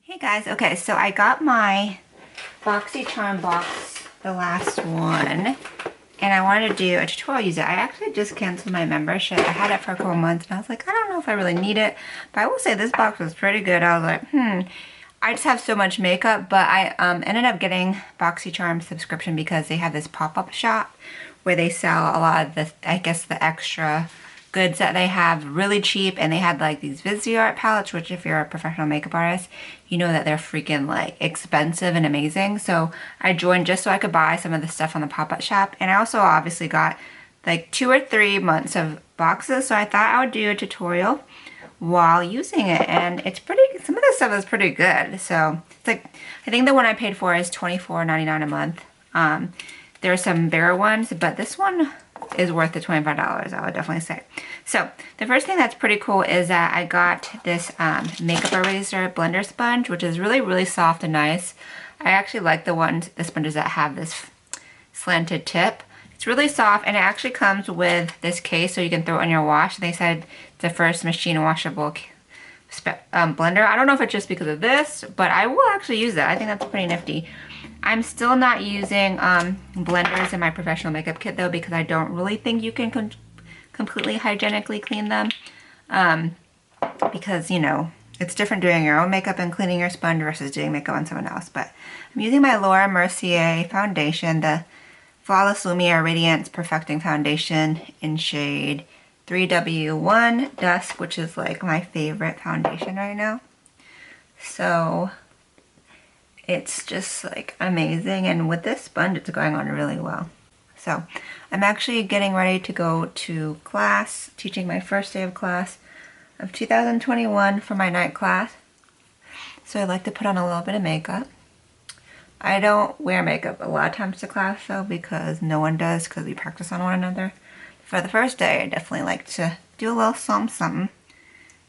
Hey guys, okay, so I got my Boxy Charm box, the last one, and I wanted to do a tutorial use it. I actually just canceled my membership. I had it for a couple months and I was like, I don't know if I really need it, but I will say this box was pretty good. I was like, I just have so much makeup, but I ended up getting Boxy Charm subscription because they have this pop-up shop where they sell a lot of the, I guess, the extra goods that they have really cheap, and they had like these Art palettes, which if you're a professional makeup artist, you know that they're freaking like expensive and amazing. So I joined just so I could buy some of the stuff on the pop-up shop, and I also obviously got like 2 or 3 months of boxes, so I thought I would do a tutorial while using it, and it's pretty, some of this stuff is pretty good. So it's like, I think the one I paid for is $24.99 a month. There are some bigger ones, but this one is worth the $25, I would definitely say. So the first thing that's pretty cool is that I got this makeup eraser blender sponge, which is really, really soft and nice. I actually like the sponges that have this slanted tip. It's really soft, and it actually comes with this case so you can throw it in your wash. They said it's the first machine washable blender. I don't know if it's just because of this, but I will actually use it. I think that's pretty nifty. I'm still not using blenders in my professional makeup kit though, because I don't really think you can completely hygienically clean them. Because, you know, it's different doing your own makeup and cleaning your sponge versus doing makeup on someone else. But I'm using my Laura Mercier foundation, the Flawless Lumiere Radiance Perfecting Foundation in shade 3W1 Dusk, which is like my favorite foundation right now. So it's just like amazing, and with this sponge it's going on really well. So I'm actually getting ready to go to class, teaching my first day of class of 2021 for my night class. So I like to put on a little bit of makeup. I don't wear makeup a lot of times to class though, because no one does, because we practice on one another. For the first day I definitely like to do a little something.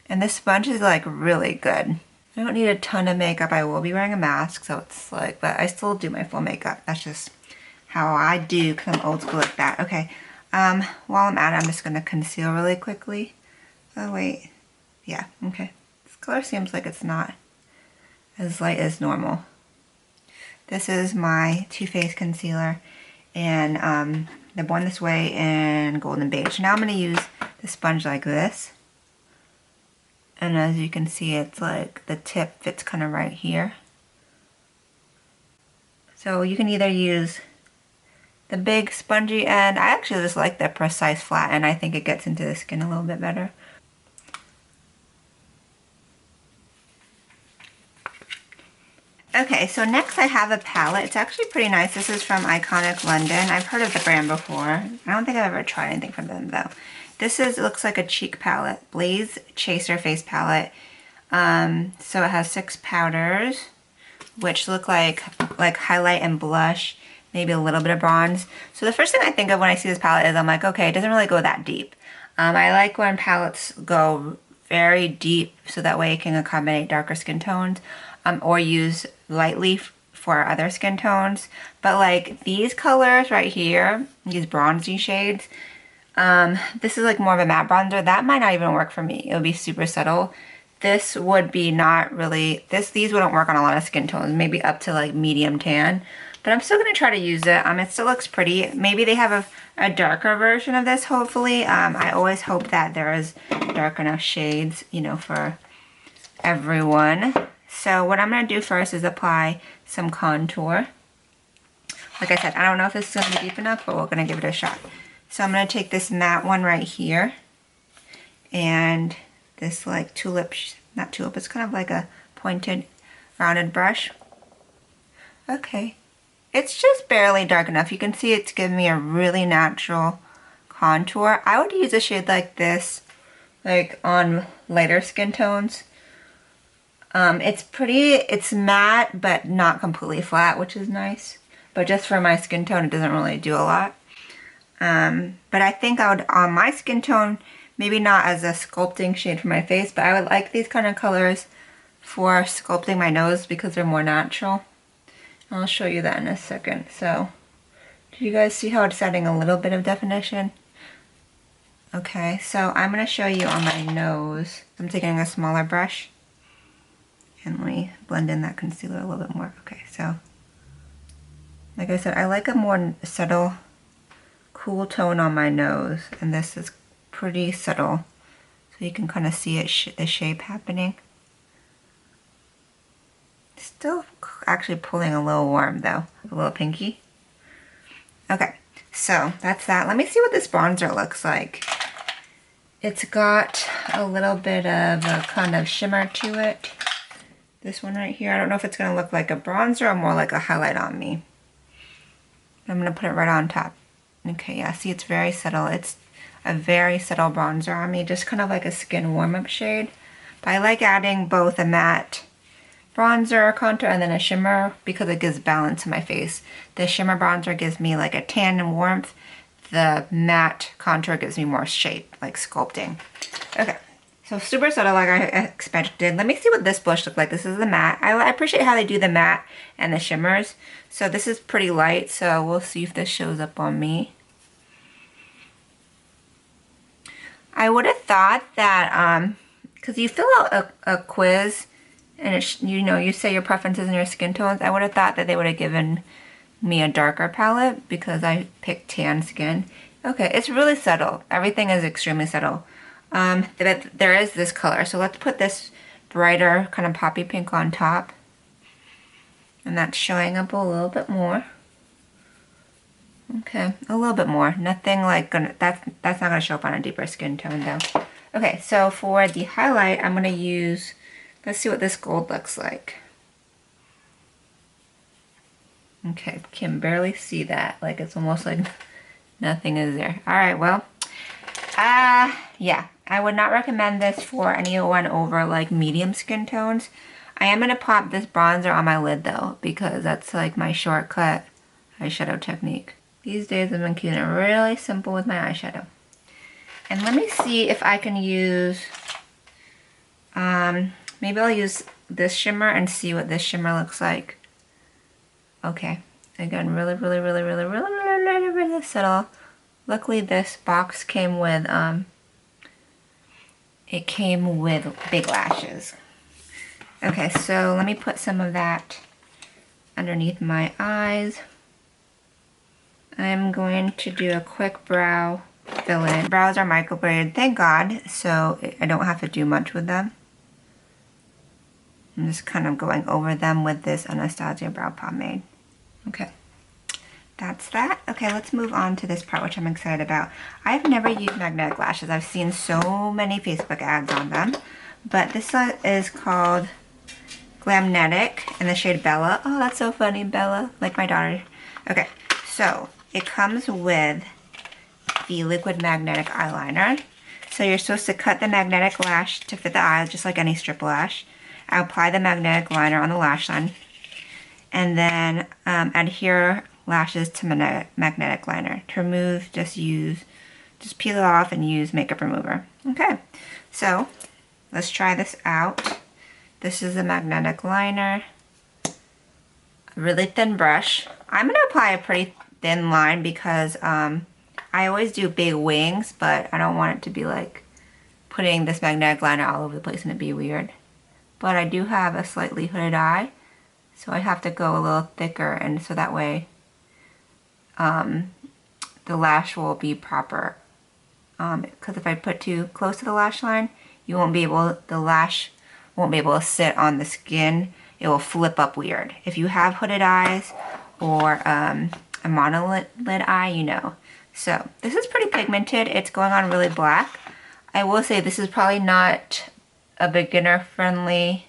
And this sponge is like really good. I don't need a ton of makeup. I will be wearing a mask, so it's like, but I still do my full makeup. That's just how I do, because I'm old school like that. Okay, while I'm at it, I'm just going to conceal really quickly. Oh, wait. Yeah, okay. This color seems like it's not as light as normal. This is my Too Faced concealer, and the Born This Way in Golden Beige. Now I'm going to use the sponge like this. And as you can see, it's like the tip fits kind of right here. So you can either use the big spongy end. I actually just like the precise flat end. I think it gets into the skin a little bit better. Okay, so next I have a palette. It's actually pretty nice. This is from Iconic London. I've heard of the brand before. I don't think I've ever tried anything from them though. This is, it looks like a cheek palette, Blaze Chaser Face Palette. So it has 6 powders, which look like highlight and blush, maybe a little bit of bronze. So the first thing I think of when I see this palette is I'm like, okay, it doesn't really go that deep. I like when palettes go very deep, so that way it can accommodate darker skin tones, or use lightly for other skin tones. But like these colors right here, these bronzy shades, this is like more of a matte bronzer. That might not even work for me. It would be super subtle. This would be not really, these wouldn't work on a lot of skin tones, maybe up to like medium tan. But I'm still going to try to use it. It still looks pretty. Maybe they have a darker version of this, hopefully. I always hope that there is dark enough shades, you know, for everyone. So what I'm going to do first is apply some contour. Like I said, I don't know if this is going to be deep enough, but we're going to give it a shot. So I'm going to take this matte one right here, and this like not tulip, it's kind of like a pointed, rounded brush. Okay, it's just barely dark enough. You can see it's giving me a really natural contour. I would use a shade like this, like on lighter skin tones. It's pretty, it's matte, but not completely flat, which is nice. But just for my skin tone, it doesn't really do a lot. But I think I would, on my skin tone, maybe not as a sculpting shade for my face, but I would like these kind of colors for sculpting my nose because they're more natural. I'll show you that in a second. So, do you guys see how it's adding a little bit of definition? Okay, so I'm going to show you on my nose. I'm taking a smaller brush, And let me blend in that concealer a little bit more. Okay, so like I said, I like a more subtle, cool tone on my nose, and this is pretty subtle, so you can kind of see it, the shape happening. Still actually pulling a little warm though, a little pinky. Okay, so that's that. Let me see what this bronzer looks like. It's got a little bit of a kind of shimmer to it. This one right here, I don't know if it's gonna look like a bronzer or more like a highlight on me. I'm gonna put it right on top. Okay, yeah, see, it's very subtle. It's a very subtle bronzer on me, just kind of like a skin warm-up shade. But I like adding both a matte bronzer contour and then a shimmer because it gives balance to my face. The shimmer bronzer gives me like a tan and warmth. The matte contour gives me more shape, like sculpting. Okay, so super subtle like I expected. Let me see what this blush looks like. This is the matte. I appreciate how they do the matte and the shimmers. So this is pretty light, so we'll see if this shows up on me. I would have thought that, because you fill out a quiz and it you know, you say your preferences and your skin tones, I would have thought that they would have given me a darker palette because I picked tan skin. Okay, it's really subtle. Everything is extremely subtle. But there is this color, so let's put this brighter kind of poppy pink on top. And that's showing up a little bit more. Okay, a little bit more. Nothing like that's not gonna show up on a deeper skin tone though. Okay, so for the highlight, I'm gonna use, let's see what this gold looks like. Okay, can barely see that. Like it's almost like nothing is there. All right, well, yeah, I would not recommend this for anyone over like medium skin tones. I am gonna pop this bronzer on my lid though, because that's like my shortcut eyeshadow technique. These days I've been keeping it really simple with my eyeshadow. And let me see if I can use, maybe I'll use this shimmer and see what this shimmer looks like. Okay, again, really subtle. Luckily this box came with, it came with big lashes. Okay, so let me put some of that underneath my eyes. I'm going to do a quick brow fill-in. Brows are microbladed, thank God, so I don't have to do much with them. I'm just kind of going over them with this Anastasia brow pomade. Okay, that's that. Okay, let's move on to this part, which I'm excited about. I've never used magnetic lashes. I've seen so many Facebook ads on them, but this one is called Glamnetic in the shade Bella. Oh, that's so funny, Bella, like my daughter. Okay, so it comes with the liquid magnetic eyeliner. So you're supposed to cut the magnetic lash to fit the eye, just like any strip lash. I apply the magnetic liner on the lash line, and then adhere lashes to magnetic liner. To remove, just peel it off and use makeup remover. Okay, so let's try this out. This is a magnetic liner, a really thin brush. I'm gonna apply a pretty thin line because I always do big wings, but I don't want it to be like putting this magnetic liner all over the place and it'd be weird. But I do have a slightly hooded eye, so I have to go a little thicker, and so that way the lash will be proper. Because if I put too close to the lash line, you won't be able, the lash won't be able to sit on the skin. It will flip up weird. If you have hooded eyes or a monolid eye, you know. So this is pretty pigmented. It's going on really black. I will say this is probably not a beginner friendly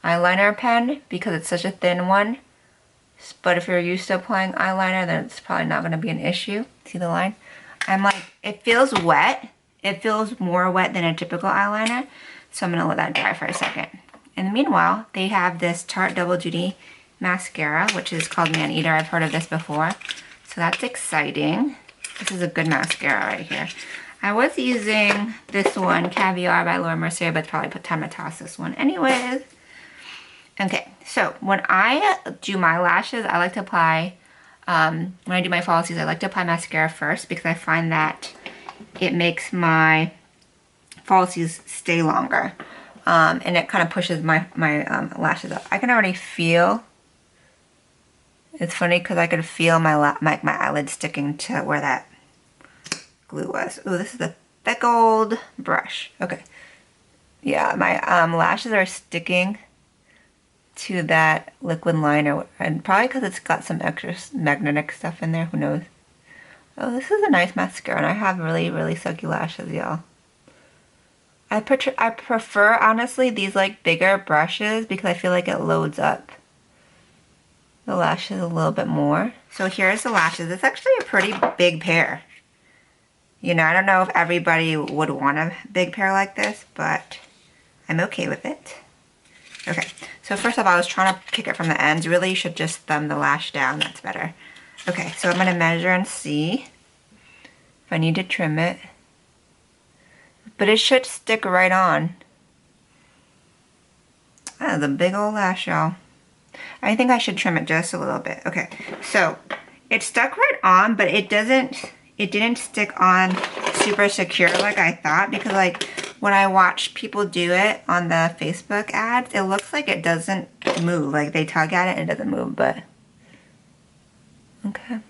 eyeliner pen because it's such a thin one. But if you're used to applying eyeliner, then it's probably not going to be an issue. See the line? I'm like, it feels wet. It feels more wet than a typical eyeliner. So I'm going to let that dry for a second. And meanwhile, they have this Tarte Double Duty mascara, which is called Man Eater. I've heard of this before. So that's exciting. This is a good mascara right here. I was using this one, Caviar by Laura Mercier, but probably put time to toss this one anyways. Okay, so when I do my lashes, I like to apply, when I do my falsies, I like to apply mascara first because I find that it makes my falsies stay longer. and it kind of pushes my lashes up. I can already feel. It's funny because I could feel my eyelid sticking to where that glue was. Ooh, this is a thick old brush. Okay. Yeah, my lashes are sticking to that liquid liner, and probably because it's got some extra magnetic stuff in there. Who knows? Oh, this is a nice mascara, and I have really, really silky lashes, y'all. I prefer, honestly, these like bigger brushes because I feel like it loads up the lashes a little bit more. So here's the lashes. It's actually a pretty big pair. You know, I don't know if everybody would want a big pair like this, but I'm okay with it. Okay, so first off, I was trying to kick it from the ends. Really, you should just thumb the lash down. That's better. Okay, so I'm going to measure and see if I need to trim it. But it should stick right on. That is a big old lash, y'all. I think I should trim it just a little bit. Okay, so it stuck right on, but it didn't stick on super secure like I thought, because like when I watch people do it on the Facebook ads, it looks like it doesn't move. Like they tug at it and it doesn't move, but okay.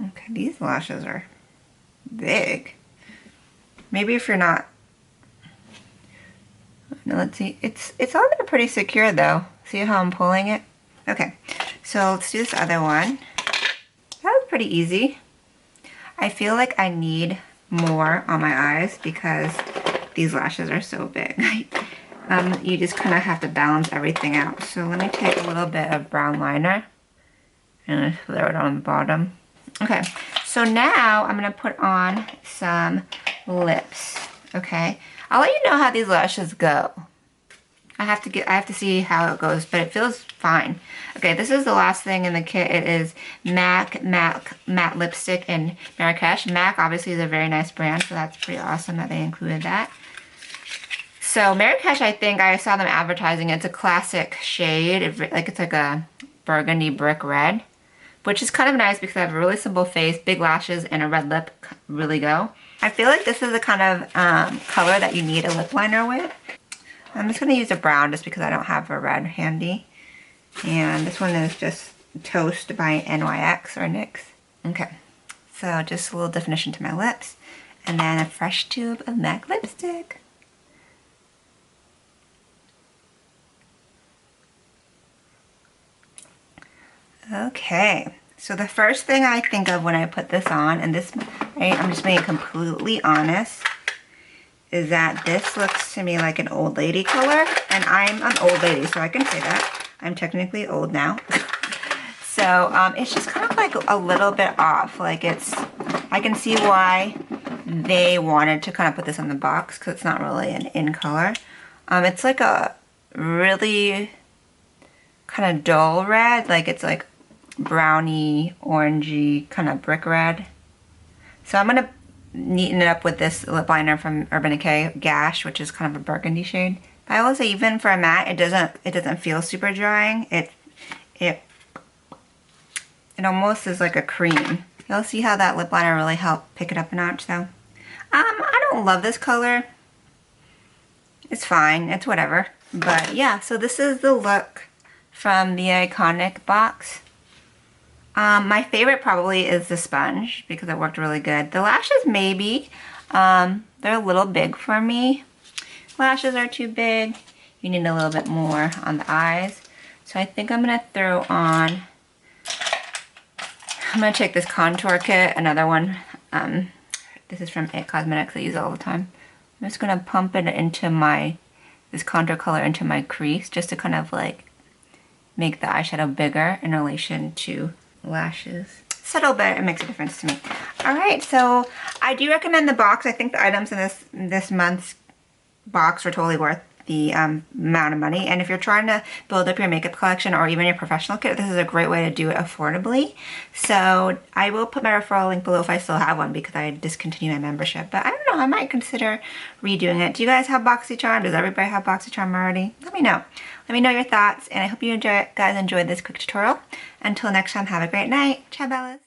Okay, these lashes are big. Maybe if you're not. Now let's see. It's on there pretty secure though. See how I'm pulling it? Okay, so let's do this other one. That was pretty easy. I feel like I need more on my eyes because these lashes are so big. You just kind of have to balance everything out. So let me take a little bit of brown liner and throw it on the bottom. Okay, so now I'm gonna put on some lips. Okay, I'll let you know how these lashes go. I have to see how it goes, but it feels fine. Okay, this is the last thing in the kit. It is MAC matte lipstick in Marrakesh. MAC obviously is a very nice brand, so that's pretty awesome that they included that. So Marrakesh, I think I saw them advertising. It's a classic shade. It's like a burgundy brick red, which is kind of nice because I have a really simple face, big lashes, and a red lip really go. I feel like this is the kind of color that you need a lip liner with. I'm just going to use a brown just because I don't have a red handy. And this one is just Toast by NYX or NYX. Okay, so just a little definition to my lips. And then a fresh tube of MAC lipstick. Okay, so the first thing I think of when I put this on, and this, I'm just being completely honest, is that this looks to me like an old lady color, and I'm an old lady, so I can say that. I'm technically old now. So it's just kind of like a little bit off. Like I can see why they wanted to kind of put this on the box because it's not really an in color. It's like a really kind of dull red, like it's like browny, orangey, kind of brick red. So I'm gonna neaten it up with this lip liner from Urban Decay, Gash, which is kind of a burgundy shade. But I will say, even for a matte, it doesn't feel super drying. It almost is like a cream. You'll see how that lip liner really helped pick it up a notch, though. I don't love this color. It's fine. It's whatever. But yeah, so this is the look from the Iconic box. My favorite probably is the sponge because it worked really good. The lashes, maybe. They're a little big for me. Lashes are too big. You need a little bit more on the eyes. So I think I'm going to throw on, I'm going to take this contour kit, another one. This is from It Cosmetics. I use it all the time. I'm just going to pump it into this contour color into my crease just to kind of like make the eyeshadow bigger in relation to lashes. Subtle, but it makes a difference to me. Alright, so I do recommend the box. I think the items in this month's box are totally worth the amount of money. And if you're trying to build up your makeup collection or even your professional kit, this is a great way to do it affordably. So I will put my referral link below if I still have one because I discontinued my membership. But I don't know, I might consider redoing it. Do you guys have BoxyCharm? Does everybody have BoxyCharm already? Let me know. Let me know your thoughts, and I hope you guys enjoyed this quick tutorial. Until next time, have a great night. Ciao, Bellas.